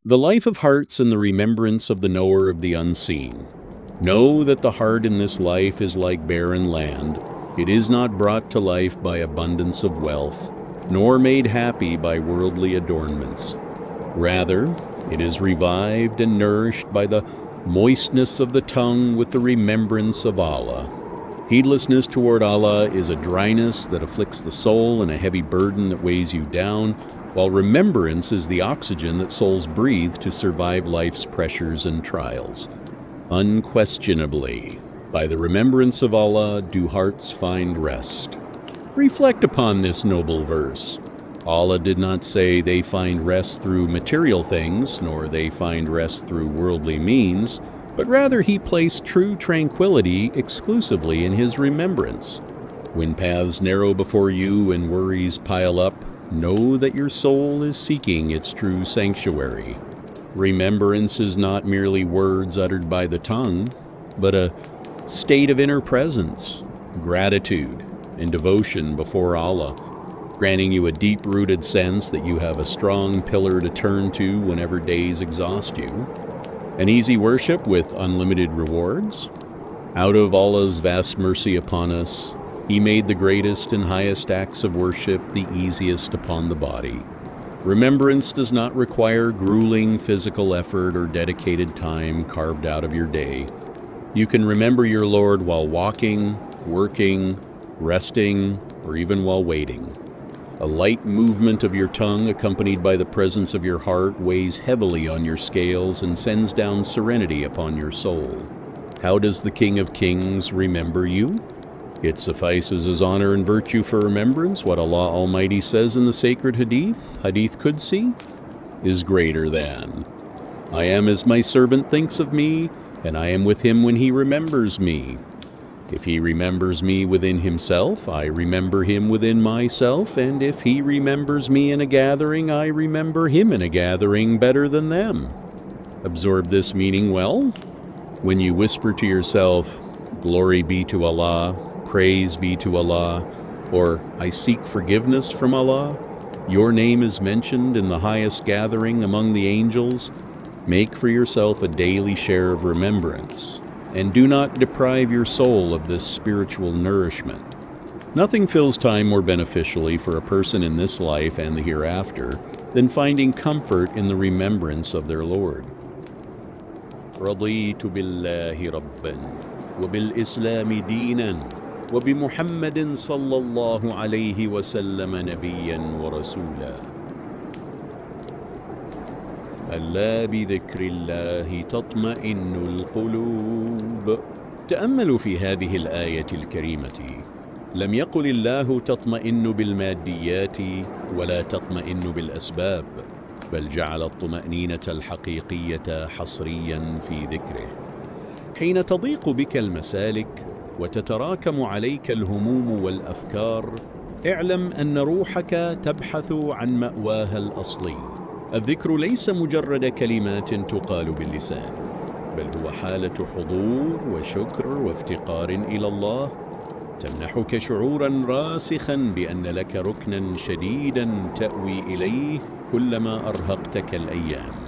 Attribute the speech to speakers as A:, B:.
A: The life of hearts and the remembrance of the knower of the unseen. Know that the heart in this life is like barren land. It is not brought to life by abundance of wealth, nor made happy by worldly adornments. Rather, it is revived and nourished by the moistness of the tongue with the remembrance of Allah. Heedlessness toward Allah is a dryness that afflicts the soul and a heavy burden that weighs you down, while remembrance is the oxygen that souls breathe to survive life's pressures and trials. Unquestionably, by the remembrance of Allah do hearts find rest. Reflect upon this noble verse. Allah did not say they find rest through material things, nor they find rest through worldly means, but rather He placed true tranquility exclusively in His remembrance. When paths narrow before you and worries pile up, know that your soul is seeking its true sanctuary. Remembrance is not merely words uttered by the tongue, but a state of inner presence, gratitude, and devotion before Allah, granting you a deep-rooted sense that you have a strong pillar to turn to whenever days exhaust you. An easy worship with unlimited rewards. Out of Allah's vast mercy upon us, He made the greatest and highest acts of worship the easiest upon the body. Remembrance does not require grueling physical effort or dedicated time carved out of your day. You can remember your Lord while walking, working, resting, or even while waiting. A light movement of your tongue accompanied by the presence of your heart weighs heavily on your scales and sends down serenity upon your soul. How does the King of Kings remember you? It suffices as honor and virtue for remembrance. What Allah Almighty says in the sacred Hadith Qudsi, is greater than, I am as my servant thinks of me, and I am with him when he remembers me. If he remembers me within himself, I remember him within myself, and if he remembers me in a gathering, I remember him in a gathering better than them. Absorb this meaning well. When you whisper to yourself, glory be to Allah, praise be to Allah, or I seek forgiveness from Allah, your name is mentioned in the highest gathering among the angels. Make for yourself a daily share of remembrance, and do not deprive your soul of this spiritual nourishment. Nothing fills time more beneficially for a person in this life and the hereafter than finding comfort in the remembrance of their Lord. رضيت بالله ربا وبالإسلام دينا وبمحمد صلى الله عليه وسلم نبيا ورسولا. ألا بذكر الله تطمئن القلوب. تأملوا في هذه الآية الكريمة. لم يقل الله تطمئن بالماديات ولا تطمئن بالأسباب، بل جعل الطمأنينة الحقيقية حصريا في ذكره. حين تضيق بك المسالك وتتراكم عليك الهموم والأفكار، اعلم أن روحك تبحث عن مأواها الأصلي. الذكر ليس مجرد كلمات تقال باللسان، بل هو حالة حضور وشكر وافتقار إلى الله تمنحك شعورا راسخا بأن لك ركنا شديدا تأوي إليه كلما أرهقتك الأيام.